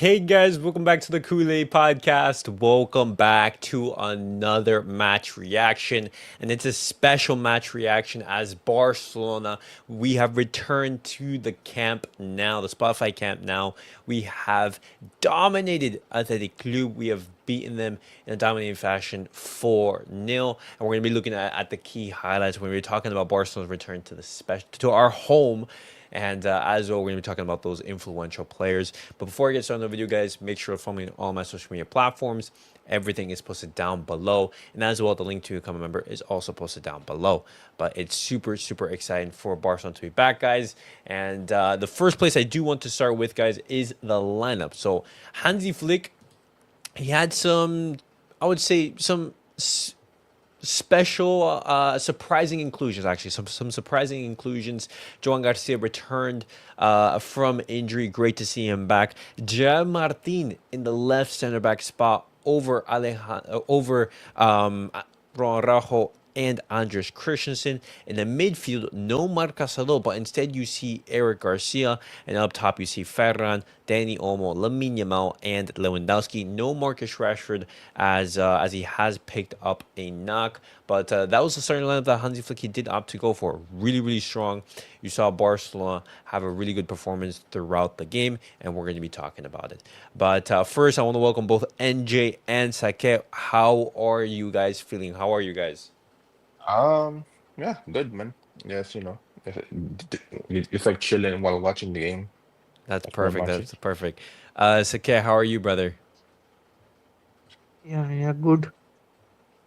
Hey guys, welcome back to the Kool-Aid podcast. Welcome back to another match reaction. And it's a special match reaction as Barcelona. We have returned to the Camp Nou, the Spotify Camp Nou. We have dominated Athletic Club. We have beaten them in a dominating fashion 4-0. And we're going to be looking at the key highlights when we're talking about Barcelona's return to to our home. And as well, we're going to be talking about those influential players. But before I get started on the video, guys, make sure to follow me on all my social media platforms. Everything is posted down below. And as well, the link to become a member is also posted down below. But it's super, super exciting for Barcelona to be back, guys. And the first place I do want to start with, guys, is the lineup. So Hansi Flick, he had some, I would say, some special surprising inclusions, actually some surprising inclusions. Joan Garcia returned from injury. Great to see him back. Gerard Martin in the left center back spot over Ron Rajo and Andres Christensen. In the midfield, no Marc Casado, but instead you see Eric Garcia, and up top you see Ferran, Dani Olmo, Lamine Yamal, and Lewandowski. No Marcus Rashford as he has picked up a knock, but that was the starting lineup that Hansi Flick did opt to go for. Really, really strong. You saw Barcelona have a really good performance throughout the game, and we're going to be talking about it. But first, I want to welcome both NJ and Sake. How are you guys feeling? How are you guys? Um, yeah, good man. Yes, it's like chilling while watching the game. That's That's pretty perfect. much it. That's perfect. Sake, how are you, brother? Yeah, good.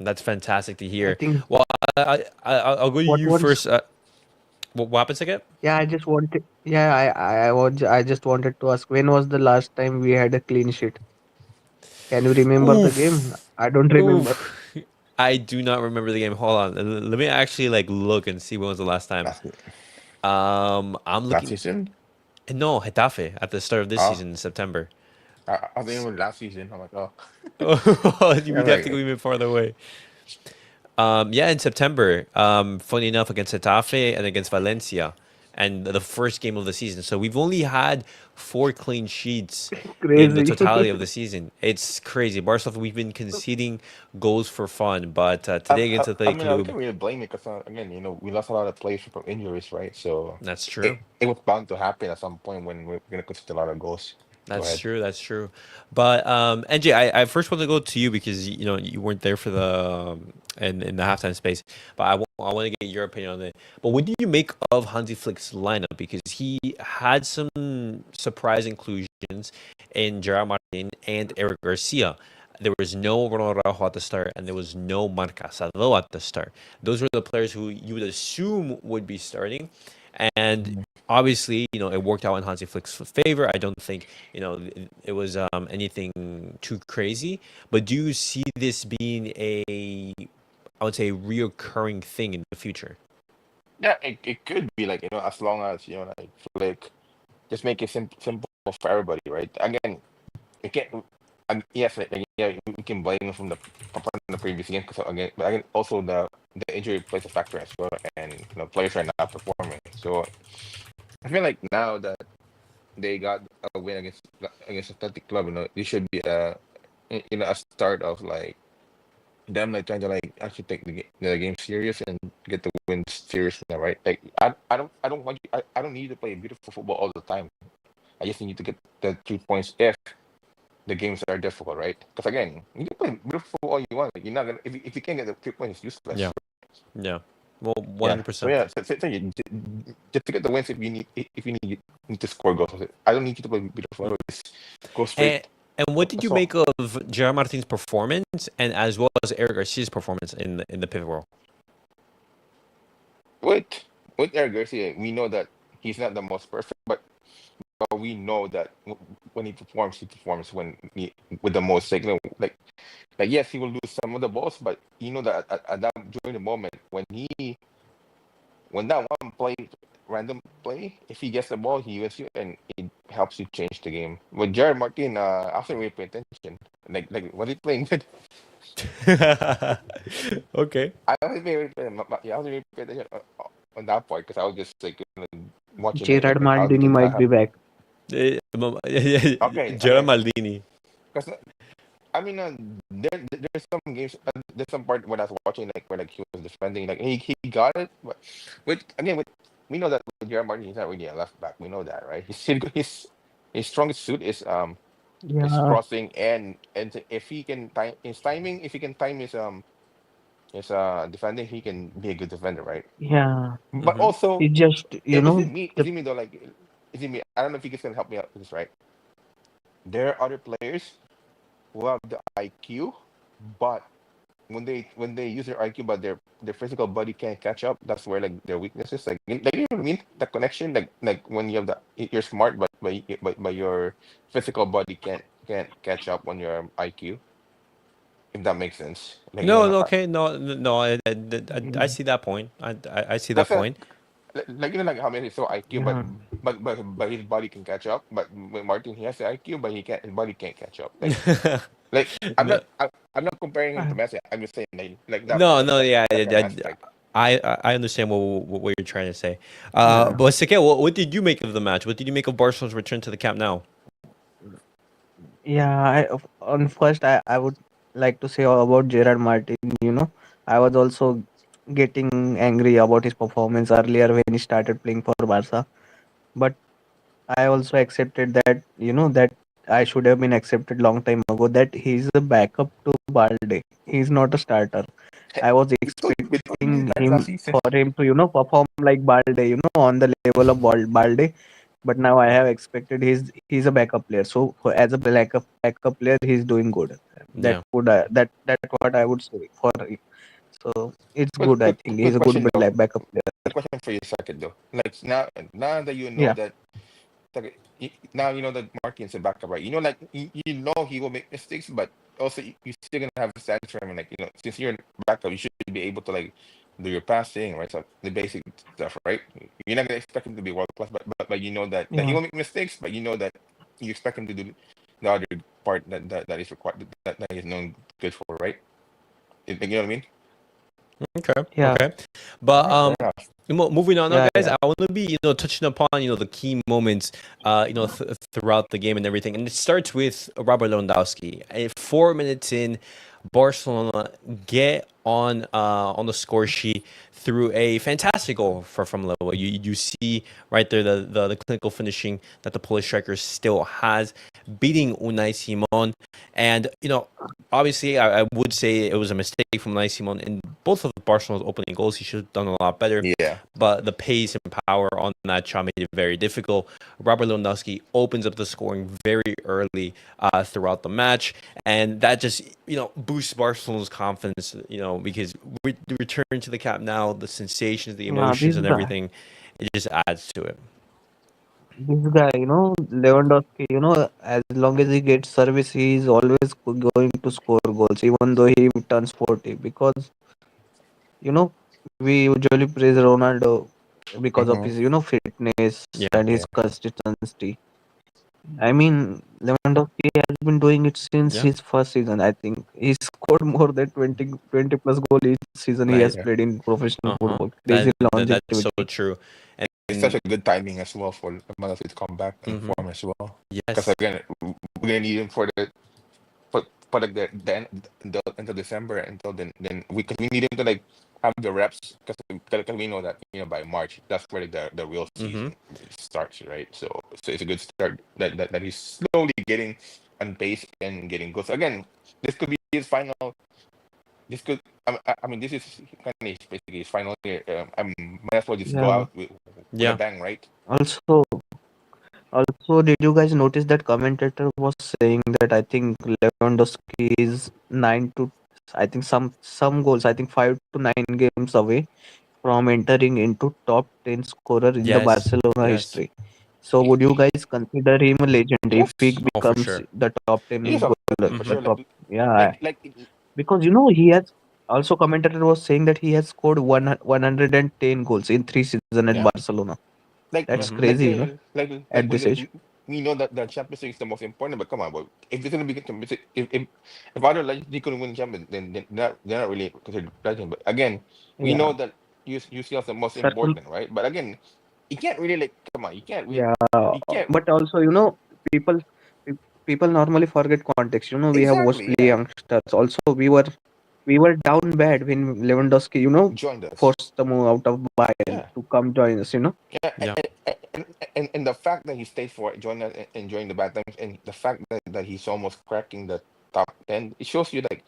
That's fantastic to I hear. think Well, I'll go to what you was first. What happened, Sake? yeah, I just wanted yeah, I just wanted to ask when was the last time we had a clean sheet? Can you remember the game? Oof. I don't remember. Oof. I do not remember the game. Hold on. Let me actually like look and see when was the last time. Last I'm last looking. season? No, Getafe at the start of this Oh, season in September. I think it was last season. I'm like, oh, Oh, I'm we'd have to go like, even farther away. Yeah, in September. Funny enough, against Getafe and against Valencia, and the first game of the season. So we've only had four clean sheets in the Crazy. totality of the season. It's crazy. Barcelona, we've been conceding goals for fun, but today against I Athletic mean, I Club, can't really blame it because again, we lost a lot of players from injuries, right? So that's it true. it was bound to happen at some point when we're gonna concede a lot of goals. Go That's ahead. true. That's true. But NJ, I first want to go to you because you weren't there for the in the halftime space. But I want to get your opinion on it. But what do you make of Hansi Flick's lineup? Because he had some surprise inclusions in Gerard Martin and Eric Garcia. There was no Ronald Araujo at the start, and there was no Marc Casado at the start. Those were the players who you would assume would be starting, and Mhm. obviously, it worked out in Hansi Flick's favor. I don't think, it was anything too crazy. But do you see this being I would say, reoccurring thing in the future? Yeah, it could be like as long as like Flick just make it simple for everybody, right? Again, it can't. Yes, like, yeah, we can blame him from the previous game because again, but again, also the injury plays a factor as well, and players are not performing. So I feel like now that they got a win against Athletic Club, this should be a start of like them like trying to like actually take the game serious and get the win serious now, right? Like I don't want you I don't need you to play beautiful football all the time. I just need you to get the 3 points if the games are difficult, right? Because again, you can play beautiful all you want. You're not gonna if you can't get the 3 points, it's useless. Yeah, yeah. Well, Yeah. So 100%. yeah, so just to get the wins if you need to score goals. I don't need you to play beautiful. Just go And straight. and what did you That's all. make of Gerard Martin's performance and as well as Eric Garcia's performance in the pivot role? With Eric Garcia, we know that he's not the most perfect, but we know that when he performs with the most like yes, he will lose some of the balls, but you know that at that during the moment when that one play random play, if he gets the ball, he wins you and it helps you change the game. With Jared Martin, I also really pay attention. Like what he playing good. Okay. I only pay really pay, yeah, I was really pay attention on that part because I was just like watching it Gerard like how Maldini can might be back. Okay, okay. Geraldini. Because I mean, there's some games, there's some part when I was watching, like where like he was defending, like he got it, but with we know that with Jared Martin, he's not really a left back. We know that, right? His strongest suit is Yeah, crossing, and if he can time his timing, if he can time his defending, he can be a good defender, right? yeah. But Hmm. also, It just, is it me? Is the it me though? Like, is it me? I don't know if you guys can help me out with this, right? There are other players who have the IQ, but when they use their IQ, but their physical body can't catch up. That's where like their weaknesses, like you know what I mean? The connection, like when you have you're smart, but your physical body can't catch up on your IQ. If that makes sense, like you No, know, no, okay, no, no. I yeah, see that point. I see that that's a point. like you know like how many so IQ, yeah, but his body can catch up. But with Martin, he has the IQ, but his body can't catch up. Like No, I'm not comparing him uh, to Messi. I'm just saying like that no, like no, yeah, that yeah, kind of yeah, aspect. I understand what you're trying to say. yeah. But Sake, what did you make of the match? What did you make of Barcelona's return to the Camp Nou? Yeah, on first, I would like to say all about Gerard Martin. I was also getting angry about his performance earlier when he started playing for Barca. But I also accepted that, that I should have been accepted long time ago that he's a backup to Balde. He's not a starter. I was We told you expecting that last him season. for him to, perform like Balde, on the level of Balde. But now I have expected he's a backup player. So as a backup player, he's doing good. Yeah. That what I would say for him. So it's Quick, good. I quick, think quick he's a good question though. backup player. Quick question for you a second though. Like now that you know Yeah, that, now you know that Martin's a backup, right? You know, like you know he will make mistakes, but also you still gonna have standards for him. Like since you're a backup, you should be able to like do your passing, right? So the basic stuff, right? You're not gonna expect him to be world class, but you know that he yeah, will make mistakes, but you know that you expect him to do the other part that is required that he's known good for, right? You know what I mean? Okay. yeah, Okay. All But right, fair enough. moving on now, yeah, guys. yeah, I want to be touching upon the key moments throughout the game and everything, and it starts with Robert Lewandowski. 4 minutes in, Barcelona get on the score sheet through a fantastic goal from Lewy. You see right there the clinical finishing that the Polish striker still has, beating Unai Simon, and obviously I would say it was a mistake from Unai Simon in both of Barcelona's opening goals. He should have done a lot better, Yeah. but the pace and power on that shot made it very difficult. Robert Lewandowski opens up the scoring very early throughout the match, and that just boosts Barcelona's confidence. Because the return to the Camp now, the sensations, the yeah. emotions, and everything, it just adds to it. This guy, Lewandowski, as long as he gets service, he is always going to score goals, even though he turns 40. Because, you know, we usually praise Ronaldo because of Mm-hmm. his, fitness Yeah. and his Yeah. consistency. I mean, Lewandowski has been doing it since Yeah. his first season. I think he scored more than 20 plus goal each season he Right. has Yeah. played in professional Uh-huh. football. Crazy That's so longevity. true. It's such And a good timing as well for Lewandowski to come back and mhm. form as well. Because Yes. again, we're gonna need him for like the until December until then because we need him to like have the reps because we know that by March that's where like, the real Mhm. season starts, right? So it's a good start that he's slowly getting on pace and getting goals. Again, this could be his final. This could I mean this is kind of basically his final year. Might as well just go Yeah. out with a Yeah. bang, right? Also, did you guys notice that commentator was saying that I think Lewandowski is I think some goals, I think 5 to 9 games away from entering into top 10 scorer in the Yes. Barcelona Yes. history. So would you guys consider him a legend if he Yes, Oh, for becomes sure. the top he is 10 a goal, legend for the Mhm. sure. top? Yeah, Like because he has also commentator was saying that he has scored 110 goals in 3 seasons at yeah. Barcelona. Like That's Mhm. like crazy, uh, like at this age. we know that the Champions League is the most important, but come on, bro. If it's gonna be if other legends they couldn't win Champions, then they're not really considered legend. But again, we Yeah. know that UCL is the most Circle. important, right? But again, you can't really like come on. Yeah, You can't but also, people pe- people normally forget context. We have watched exactly play yeah. youngsters. Also, we were down bad when Lewandowski, Joined us. forced the move out of Bayern Yeah. to come join us. Yeah, Yeah. and the fact that he stayed for it, joined us, enjoying the bad times, and the fact that he's almost cracking the top 10, it shows you like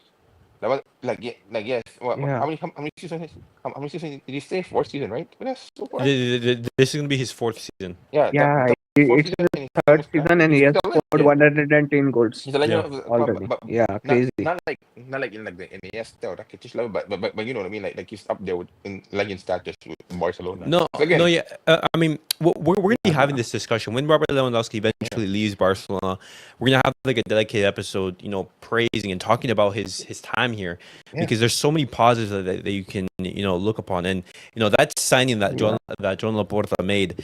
yeah, like yes. Yeah, How many seasons? How many seasons did he stay? Fourth season, right? But that's so far. This is gonna be his fourth season. Yeah, yeah. the fourth It's season, his and he's third almost season cracking. and he has He's a scored legend. 110 goals He's a legend Yeah. of already. but Yeah, not crazy. like in like the Iniesta or Rakitic level, but you know what I mean. Like he's up there with in legend status with Barcelona. No, So no, again, yeah. I mean, we're gonna be having Yeah, this discussion when Robert Lewandowski yeah, eventually leaves Barcelona. We're gonna have like a dedicated episode, praising and talking about his time here, yeah, because there's so many positives that you can look upon, and that signing that yeah. John Laporta made.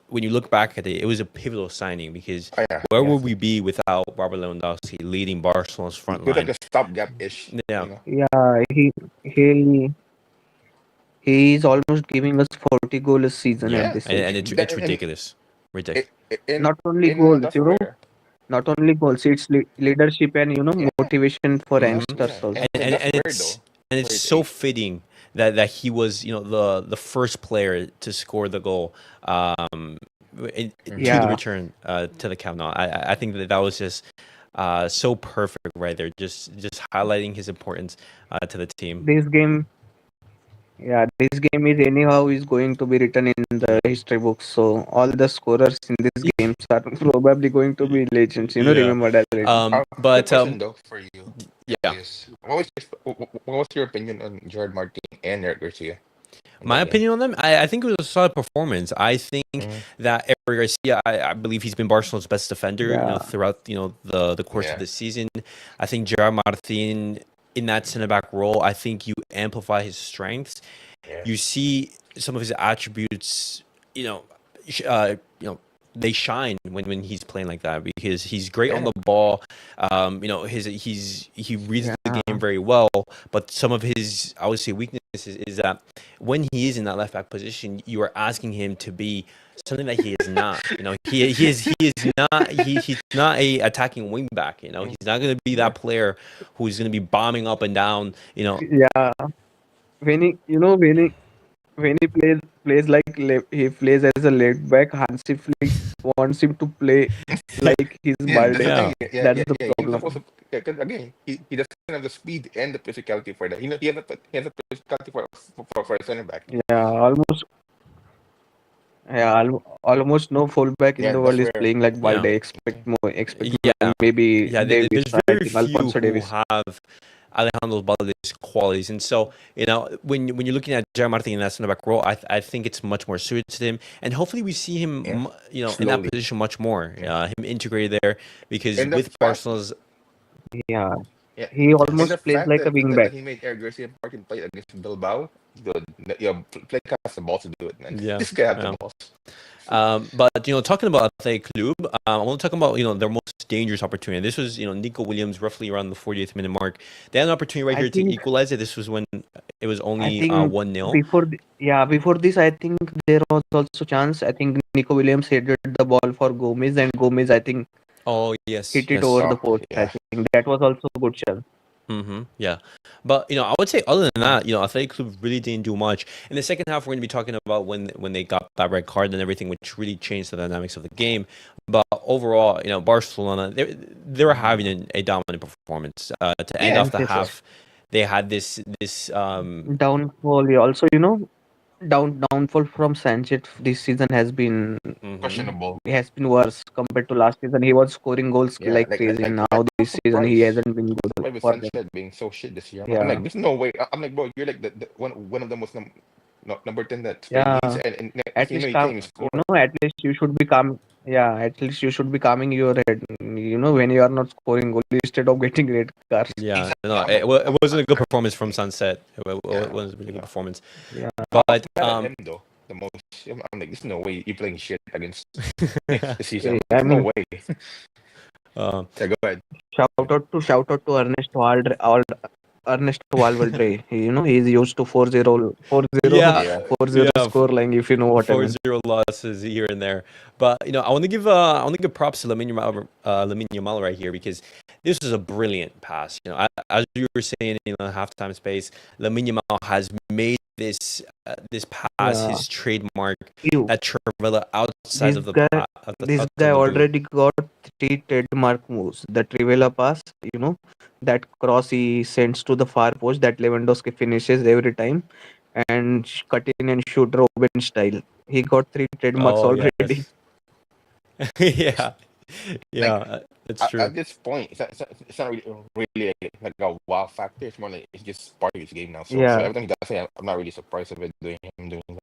When you look back at it, it was a pivotal signing because oh, yeah, where yes. would we be without Robert Lewandowski leading Barcelona's He front was like line? a stopgap ish, Yeah, you know. Yeah, he he's almost giving us 40 goal a season yeah, at Yeah, this and, age. and it's and ridiculous, ridiculous. in Not only goals, that's rare. not only goals, it's leadership and Yeah, motivation for Hmm. youngsters and also. and, that's and rare it's though and for it's his so age. fitting that he was the first player to score the goal to the Yeah, return to the Camp Nou. I think that was just so perfect right there, just highlighting his importance to the team. this game, yeah, this game is anyhow is going to be written in the history books. So all the scorers in this games are probably going to be legends. Yeah. Remembered as legends. Quick But question though for you, yeah, Julius. What was your opinion on Gerard Martin and Eric Garcia in my that game? opinion on them, I think it was a solid performance. I think Mm, that Eric Garcia, I believe he's been Barcelona's best defender, Yeah, throughout the course of yeah, the season. I think Gerard Martin in that center back role, I think you amplify his strengths. yeah, You see some of his attributes, you know, sh- uh, you know, they shine when he's playing like that because he's great on yeah. the ball. He reads the yeah, game very well, but some of his, I would say, weaknesses is that when he is in that left back position, you are asking him to be something that he is not. He's not a attacking wing back. Mm, He's not going to be yeah. that player who's going to be bombing up and down. yeah. When he plays like he plays as a left back, Hansi Flick wants him to play like he's Yeah, that's the Balde. thing. Yeah. Yeah, That's yeah, the yeah. He's supposed problem. to. Yeah, because again, he doesn't have the speed and the physicality for that. He has the physicality for a center back. Yeah, almost no fullback in Yeah, the world that's is rare. playing like Balde. Yeah. Expect more. Yeah, Maybe yeah. Davis. There's I very think few Alfonso who Davis. have Alejandro Balde's qualities, and so when you're looking at Gerard Martin in that center back role, I think it's much more suited to him, and hopefully we see Yeah, him, in that slowly. position much more, Yeah, him integrated there, because and the with fact, Barcelona's, Yeah, yeah, he and yes, the almost plays fact like a wing that back. he made Eric Garcia Martin play against Bilbao, play has the balls to do it, man. yeah, This guy has the yeah. balls. But talking about Athletic Club, I want to talk about their most dangerous opportunity. This was Nico Williams roughly around the 48th minute mark. They had an opportunity right I here to think equalize it. This was when it was I only think 1-0. before this, I think there was also chance. I think Nico Williams headed the ball for Gomez, and Gomez I think Oh yes, hit it yes. over the Oh post. I yeah, think that was also a good chance. Yeah, but I would say other than that, Athletic Club really didn't do much. In the second half, we're going to be talking about when they got that red card and everything, which really changed the dynamics of the game. But overall, Barcelona they were having a dominant performance. To end yeah. off Yes, the yes, yes. half, they had this. Downfall. Also, downfall from Sanchez this season Mhm. Questionable. has been worse compared to last season. He was scoring goals Yeah, like crazy. Now I'm this season he surprised. hasn't been good Surprised with for them. Sanchez being so shit this year. I'm like, Yeah, there's no way. I'm like, bro, you're like the one of the most no, number 10 that Spain yeah. needs, and next At thing you know, least you can't even score. at least you should be calm. Yeah, at least you should be calming your head. When you are not scoring goal instead of getting red cards. Yeah, Exactly. no, I'm like, it wasn't a good performance from Sunset. It yeah, wasn't a really good yeah. performance. Yeah, I was But mad at him though. The most. I'm like, there's no way you're playing shit against this season. I There's no mean, way. um, Yeah, go ahead. shout out to Ernest Ernest Valverde. He's used to 4-0, Yeah, Yeah. 4-0 yeah. score line, if you know what I Four mean. zero losses here and there. But I want to give props to Lamine Yamal right here because this is a brilliant pass. As you were saying in the halftime space, Lamine Yamal has made this pass Yeah. his trademark. You, That Trivela outside this of the guy, this outside guy the boot. already got three trademark moves. The Trivela pass, that cross he sends to the far post that Lewandowski finishes every time, and cut in and shoot Robin style. He got three trademarks Oh already. yes, yeah, yeah. Like It's true. at this point, it's not really like a wow factor. It's more like it's just part of his game now. So Yeah, everything he does, I'm not really surprised of it doing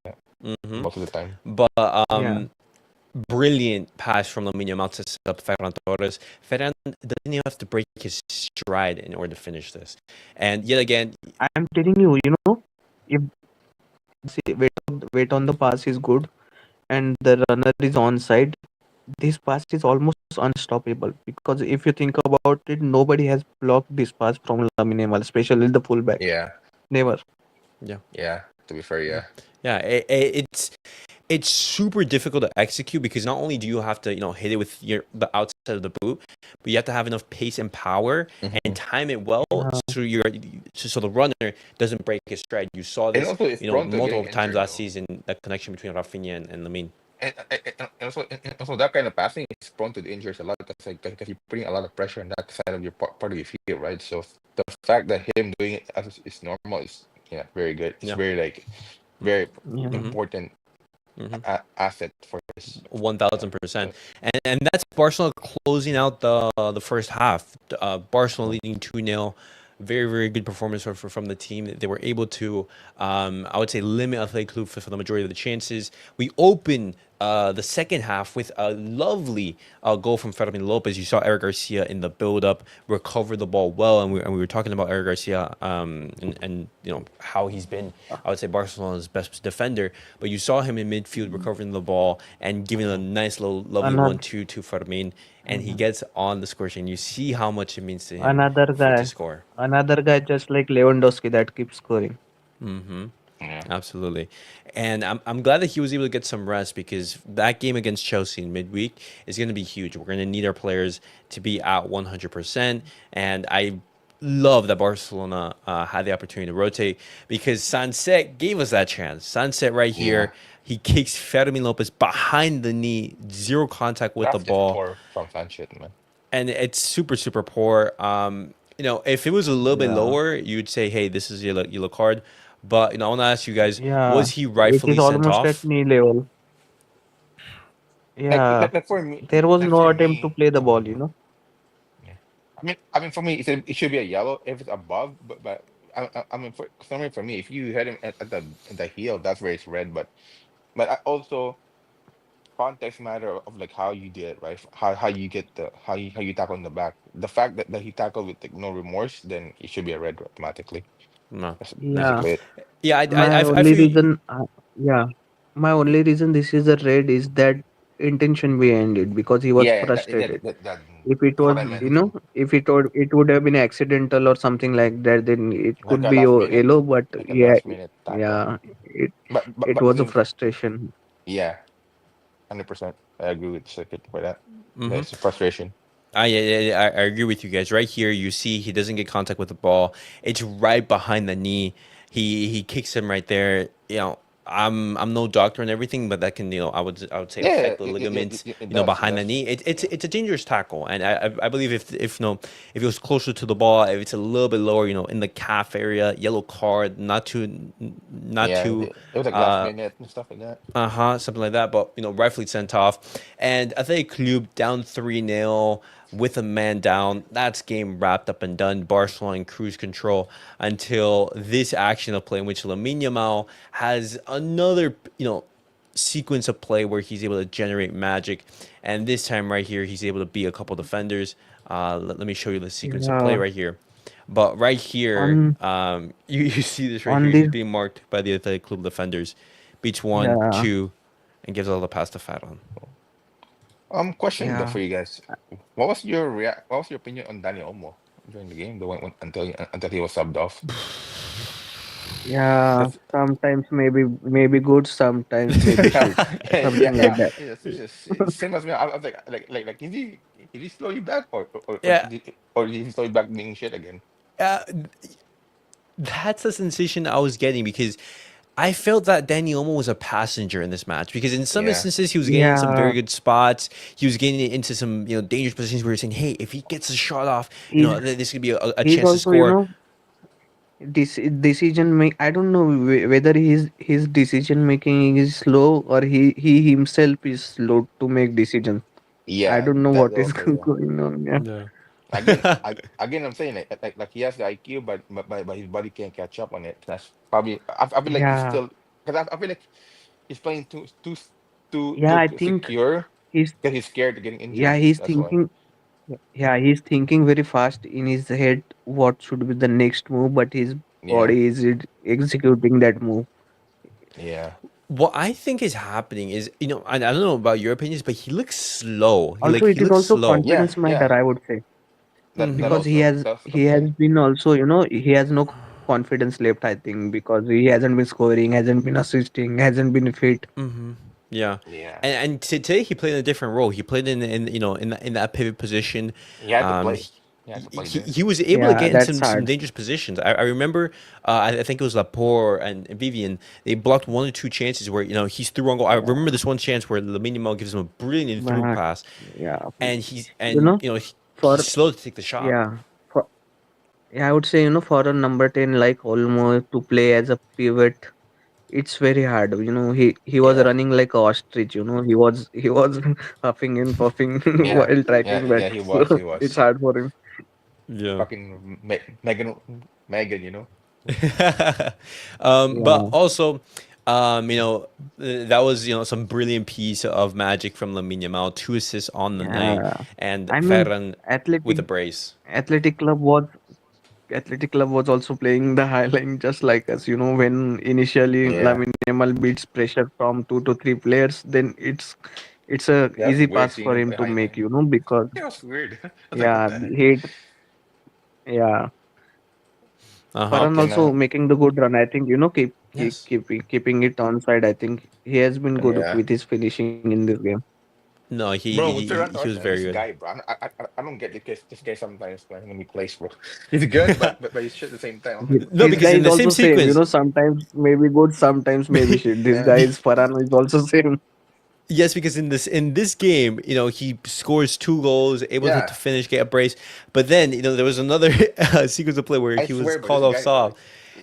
that Hmm. most of the time. But yeah. brilliant pass from Lamine Yamal to set up Ferran Torres. Ferran doesn't even have to break his stride in order to finish this. And yet again, I'm telling you, if wait on the pass is good and the runner is onside, this pass is almost unstoppable. Because if you think about it, nobody has blocked this pass from Lamine Yamal, especially the fullback. Yeah, Never. yeah, yeah. To be fair, yeah, yeah. yeah. It's super difficult to execute because not only do you have to hit it with the outside of the boot, but you have to have enough pace and power and Hmm. time it well Yeah, so the runner doesn't break his stride. You saw And this also, it's prone to getting multiple times injured last though. season, that connection between Rafinha and Lamine. And also that kind of passing is prone to the injuries a lot. That's like because you're putting a lot of pressure on that side of your part of your field, right? So the fact that him doing it as is normal is very good. It's Yeah. very very yeah, Mm-hmm. important Mm-hmm. asset for his. Yeah. 1000%, So, and that's Barcelona closing out the first half. Barcelona mhm. leading 2-0. Very very good performance from the team. They were able to, I would say, limit Athletic Club for the majority of the chances. We open the second half with a lovely goal from Fermín Lopez. You saw Eric Garcia in the build-up recover the ball well, and we were talking about Eric Garcia, and how he's been, I would say, Barcelona's best defender. But you saw him in midfield recovering the ball and giving a Mhm. nice little lovely another 1-2 to Fermín, and he yeah. gets on the score sheet. And you see how much it means to him another to guy, score. another guy just like Lewandowski that keeps scoring. Mm-hmm. Yeah. Absolutely. And I'm glad that he was able to get some rest because that game against Chelsea in midweek is going to be huge. We're going to need our players to be at 100%. And I love that Barcelona had the opportunity to rotate because Sunset gave us that chance. Sunset right Yeah. here, he kicks Fermin Lopez behind the knee, zero contact with the That's just ball. poor from Sanchez, man. And it's super, super poor. If it was a little bit Yeah, lower, you'd say, hey, this is yellow card. But I want to ask you guys, yeah. was he It is rightfully sent almost at off? knee level. Like, Yeah, like, like for me, there was like no for attempt to me. play the ball. Yeah. I mean, for me, it should be a yellow if it's above. But I mean, for some reason, for me, if you hit him at the heel, that's where it's red. But I also context matter of like how you did it, right? How you get how you tackle in the back. The fact that he tackled with like, no remorse, then it should be a red automatically. No. That's No. Yeah, basically it. Yeah, my I only feel. reason, yeah, my only reason this is a red is that intention behind it because he was Yeah, frustrated. If it that's was, what I meant. if it would have been accidental or something like that, then it Like could a be last minute, yellow. But like a yeah, last minute tackle. yeah, it But it but was a then frustration. yeah, 100%. I agree with Circuit for that. Hmm. That's frustration. Yeah, I agree with you guys. Right here, you see he doesn't get contact with the ball. It's right behind the knee. He kicks him right there. I'm no doctor and everything, but that can I would say Yeah, affect the ligaments it does. It behind the does. knee. It's a dangerous tackle, and I believe if it was closer to the ball, if it's a little bit lower, in the calf area, yellow card, not Yeah, too it was like last uh minute and stuff like that. something like that. But rightfully sent off. And Athletic Club down 3-0 with a man down. That's game wrapped up and done. Barcelona in cruise control until this action of play in which Lamine Yamal has another sequence of play where he's able to generate magic, and this time right here he's able to beat a couple defenders. Let me show you the sequence of play Yeah, right here. But right here, on you see this right on here. He's this, being marked by the Athletic Club defenders, beats one, yeah, two, and gives all the pass to Fadon. Question though yeah. for you guys. What was your opinion on Dani Olmo? during the game. The one until he was subbed off. Yeah, That's sometimes maybe good, sometimes maybe yeah, shit. yeah, Something like yeah. that. It's same as me. I was like, is he slowly back Yeah, or is he slowly back being shit again? uh, that's the sensation I was getting because I felt that Danny Olmo was a passenger in this match because in some Yeah, instances he was getting in some very Yeah, good spots. He was getting into some dangerous positions where you're saying, hey, if he gets a shot off, he's this could be a he's chance to also, score. this decision make. I don't know whether his decision making is slow or he himself is slow to make decisions. I yeah. don't know That what is also, yeah. going on. Yeah, Yeah. Again, I'm saying like he has the IQ, but his body can't catch up on it. That's probably I feel like he's yeah, still because I feel like he's playing yeah. I too think secure he's because he's scared of getting yeah injured. he's That's why. thinking. Yeah, he's thinking very fast in his head what should be the next move, but his Yeah, body is executing that move. yeah, What I think is happening is, I don't know about your opinions, but he looks slow. Also, He it is looks also slow. yeah, confidence matter, yeah. I would say, That Hmm. because also he that's has right. been also, he has no confidence left, I think, because he hasn't been scoring, hasn't been assisting, hasn't been fit. Yeah, Yeah, and today he played in a different role. He played in in that pivot position. he had to Um, play. he, He had to play he, there. he was able to Yeah, get in that's some hard. dangerous positions. I remember, I think it was Laporte and Vivian. They blocked one or two chances where he's through on goal. I Yeah, remember this one chance where Lamine gives him a brilliant through But pass, yeah, and he's you and know, he's for slow to take the shot. yeah, for yeah, I would say, for a number 10 like almost to play as a pivot, it's very hard. He was yeah, running like a ostrich. He was huffing and puffing yeah, while yeah, tracking back. yeah. He was, So he it's was hard for him. Yeah. fucking Megan. But Yeah, also, that was some brilliant piece of magic from Lamine Yamal, 2 assists on the night, yeah. and I mean, Ferran with Athletic a brace. Athletic Club was Athletic Club was also playing the high line just like us. When initially Yeah, Lamine Yamal beats pressure from 2 to 3 players, then it's a that's easy weird pass seeing for him him play to make. Highline. Because Yeah, that's weird. I was like, what yeah, the heck? yeah. Uh huh. Farhan Okay, also now, making the good run. I think, Yes. keeping it on side. I think he has been good yeah. with his finishing in this game. No, Bro, with Ferran he Torres, was man, very this good. guy, bro, I don't get this guy sometimes playing in the place, bro. He's good, but he's shit at the same time. I'm like, what the No, This heck? because guy in is the same also same. sequence, Sometimes maybe good, sometimes maybe shit. This Yeah, guy is Farhan is also same. yes, because in this game, he scores 2 goals, able to yeah. finish, get a brace. But then there was another sequence of play where I he was swear, but called this guy, bro. offside,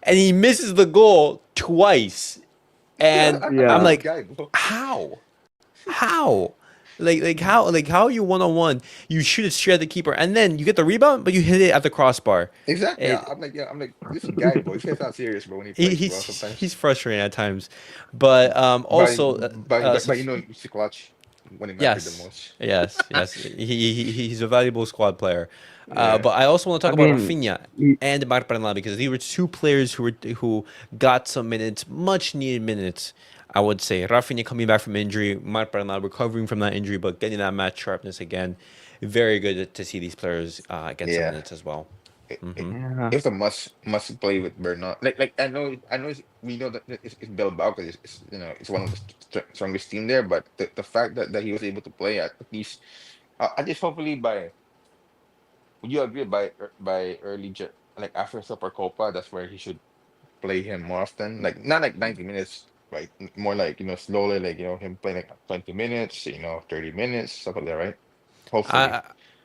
and he misses the goal twice. And I don't I'm know Yeah, this like, guy, bro. how? How? How you 1-on-1, you shoot it straight at the keeper, and then you get the rebound, but you hit it at the crossbar. Exactly. It, Yeah, I'm like, this guy, bro. This guy's not serious, bro. When he he, plays, bro, he's sometimes. frustrating at times, but But also he's clutch when it mattered the yes, most. yes, he's a valuable squad player. Yeah, But I also want to talk about again, Rafinha he- and Marc Bernal because these were two players who got some minutes, much needed minutes. I would say Rafinha coming back from injury, Marc Bernal recovering from that injury, but getting that match sharpness again. Very good to see these players get some yeah. minutes as well. It, it, Hmm. yeah, it's a must play with Bernal. Like I know we know that it's Bilbao because it's one of the strongest team there. But the fact that he was able to play at least hopefully by would you agree by like after Supercopa that's where he should play him more often. Like not like 90 minutes, right? More like slowly like him playing like 20 minutes, 30 minutes, stuff like that, right? Hopefully. I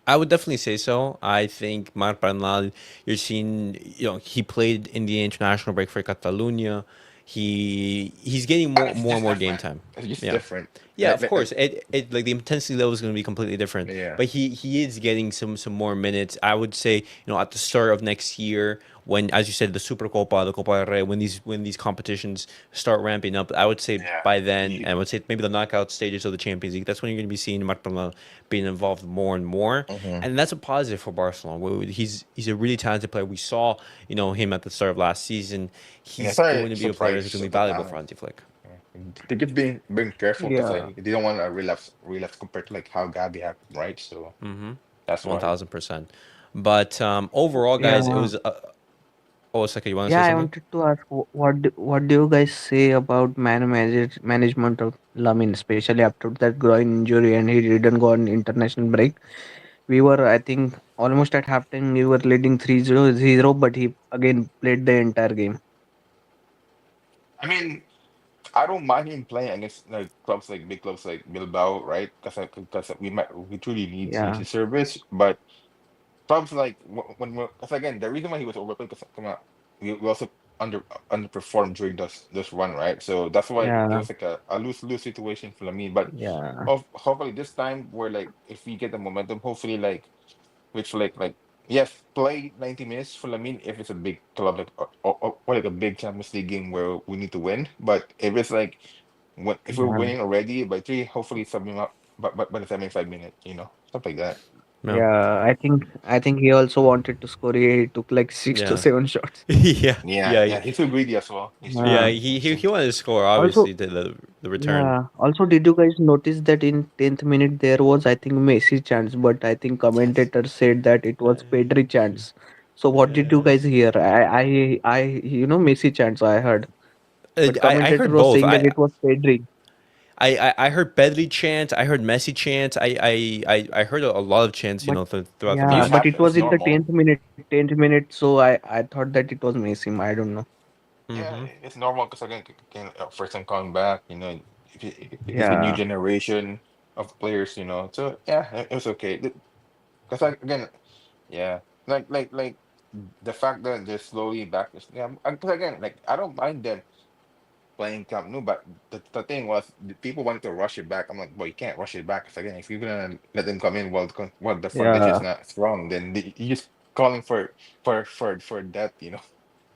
I would definitely say so. I think Marc Bernal, you're seeing, he played in the international break for Catalunya. He's getting And more it's more and just more game different. time. It's just Yeah. different. Yeah, of course. It like the intensity level is going to be completely different, Yeah. but he is getting some more minutes. I would say, at the start of next year, when, as you said, the Supercopa, the Copa del Rey, when these competitions start ramping up, I would say Yeah. by then, You, I would say maybe the knockout stages of the Champions League. That's when you're going to be seeing Marc Bernal being involved more and more, mhm. and that's a positive for Barcelona. He's a really talented player. We saw him at the start of last season. Yeah, He's sorry, going to be a player who's surprise going to be of the valuable for talent. Hansi Flick. Yeah. They just being careful because yeah. like they don't want to relapse compared to like how Gabby happened, right? So that's why. 1000%. But overall, guys, it Yeah, was. Oh, Saka, you want to say yeah. I something? wanted to ask, what do you guys say about management of Lamine, especially after that groin injury and he didn't go on international break. We were, I think, almost at halftime. We were leading 3-0, but he again played the entire game. I mean, I don't mind him playing against like clubs like big clubs like Bilbao, right? Because we truly need Yeah, his service. But clubs like because again the reason why he was overplayed because come on, we also underperformed during this run, right? So that's why it yeah, was like a lose situation for me. But yeah, hopefully this time we're like if we get the momentum, hopefully which like yes, play 90 minutes for Lamine if it's a big club like or like a big Champions League game where we need to win. But if it's like if we're yeah. winning already by three, hopefully sub him up by the 75 minute, stuff like that. No. Yeah, I think he also wanted to score. He took like six to Yeah. seven shots. Yeah. Yeah, Yeah. yeah, he's too greedy as well. He's too Yeah. Uh, greedy. He, he he wanted to score, also, obviously, the return. yeah. Also, did you guys notice that in 10th minute there was, I think, Messi chance, but I think Yes. commentator said that it was Pedri chance. So what did you guys hear? Messi chance I heard, but I commentator heard was both. saying that it was Pedri. I heard Bedley chant. I heard Messi chant. I heard a lot of chants. But Throughout the Which yeah, match. but it was happens in the normal. 10th minute, so I thought that it was Messi. I don't know. Yeah, Mm-hmm. it's normal because again, first time coming back, it's a new Yeah, generation of players, So yeah, it was okay. Because again, yeah, like the fact that they're slowly back. Yeah, because again, like I don't mind them playing Camp Nou, but the thing was the people wanted to rush it back. I'm like, well, you can't rush it back. Because again, if you're gonna let them come in while the foundation is yeah, not strong, then you're just calling for death,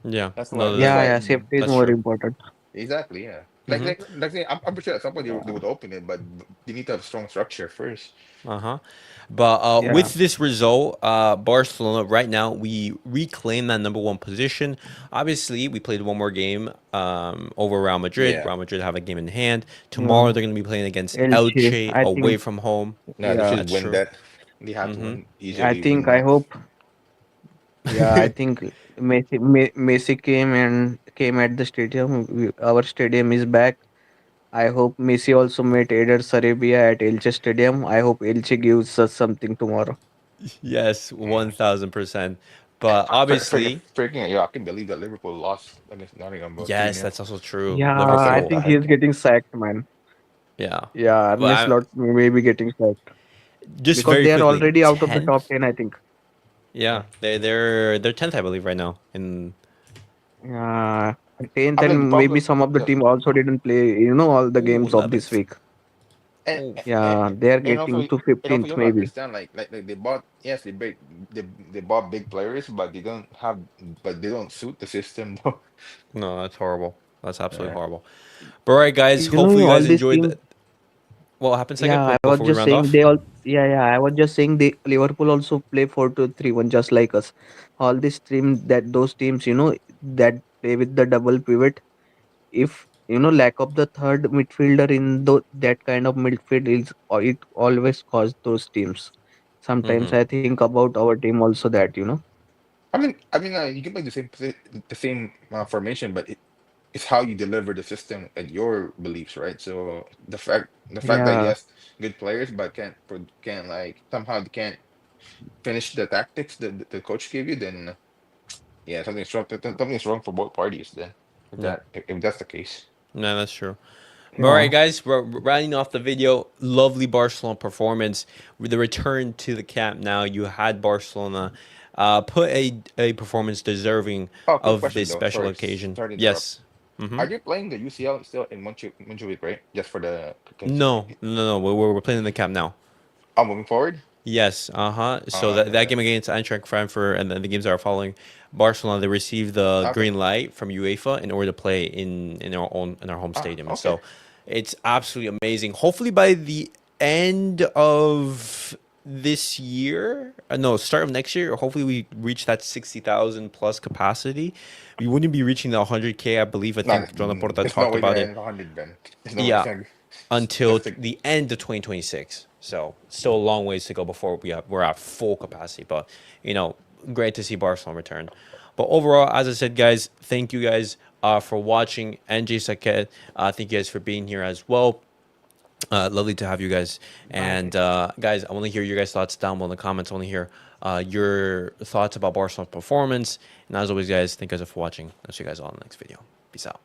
Yeah. That's why. No, That's yeah, why. yeah. Safety is that's more true. important. Exactly. Yeah. Mm-hmm. I'm pretty sure at some point they Yeah, would open it, but they need to have strong structure first. Uh-huh. But yeah, with this result, Barcelona right now we reclaim that number one position. Obviously, we played one more game over Real Madrid. Yeah. Real Madrid have a game in hand. Tomorrow yeah. they're going to be playing against Elche. Elche I away think. from home. No, they Yeah, should That's win true. that. They have to Mm-hmm. win I easily win think. I that. hope. Yeah, I think Messi came at the stadium. Our stadium is back. I hope Messi also met Eder Sarabia at Elche Stadium. I hope Elche gives us something tomorrow. Yes, Yeah. 1,000%. But Freaking, obviously, freaking, yeah, I can believe that Liverpool lost against Nottingham about 3 yes, 0 that's also true. Yeah, I was so I Liverpool. think he's sad. getting sacked, man. Yeah. Yeah, Arne Well, Slot may be getting sacked just because very they are quickly, already out of the top 10th. 10, I think. Yeah, Yeah. they're 10th, I believe, right now. In Yeah, 10th, I mean, the and maybe problem, some of the the, team also didn't play, all the oh, games of this 11th. week. and, Oh, Yeah, they are and also, getting to and also, you 15th, don't maybe. understand, like they bought, yes, they bought big players, but they don't suit the system, though. no, that's horrible. That's absolutely Yeah. horrible. But all right, guys. Hopefully, you All guys these enjoyed. teams. What happened second Yeah, I was before we just round saying off? they all. Yeah, yeah. I was just saying they Liverpool also play 4-2-3-1 just like us. All these teams those teams that play with the double pivot. If lack of the third midfielder in that kind of midfield is or it always cause those teams. Sometimes Mm-hmm. I think about our team also that. You can play the same formation, but it's how you deliver the system and your beliefs, right? So the fact that Yeah, yes, good players, but can't like somehow they can't finish the tactics that the coach gave you, then yeah, something's wrong. Something's wrong for both parties. Then Yeah. if that's the case, No, that's true. But all right, yeah, guys, we're rounding off the video. Lovely Barcelona performance with the return to the camp. Now you had Barcelona put a performance deserving oh, quick of question this though. special Sorry, occasion. sorry to interrupt. Yes. Mm-hmm. Are you playing the UCL still in Montjuic, right? Just for the No, no, no. We're playing in the camp now. oh, moving forward. Yes, uh-huh. So Okay, that okay, game against Eintracht Frankfurt and then the games that are following Barcelona, they received the okay. green light from UEFA in order to play in our home stadium. And Okay. so it's absolutely amazing. Hopefully by the end of this year, no, start of next year, hopefully we reach that 60,000 plus capacity. We wouldn't be reaching the 100K, I believe. I No, think John Laporta there's no talked way they're about gonna it. end 100, Ben. There's no way it's Yeah, gonna. until Just to, the end of 2026. So still a long ways to go before we're at full capacity. But great to see Barcelona return. But overall, as I said, guys, thank you guys for watching. NJ Saket, thank you guys for being here as well. Lovely to have you guys. And guys, I want to hear your guys' thoughts down below in the comments. I want to hear your thoughts about Barcelona's performance. And as always, guys, thank you guys for watching. I'll see you guys all in the next video. Peace out.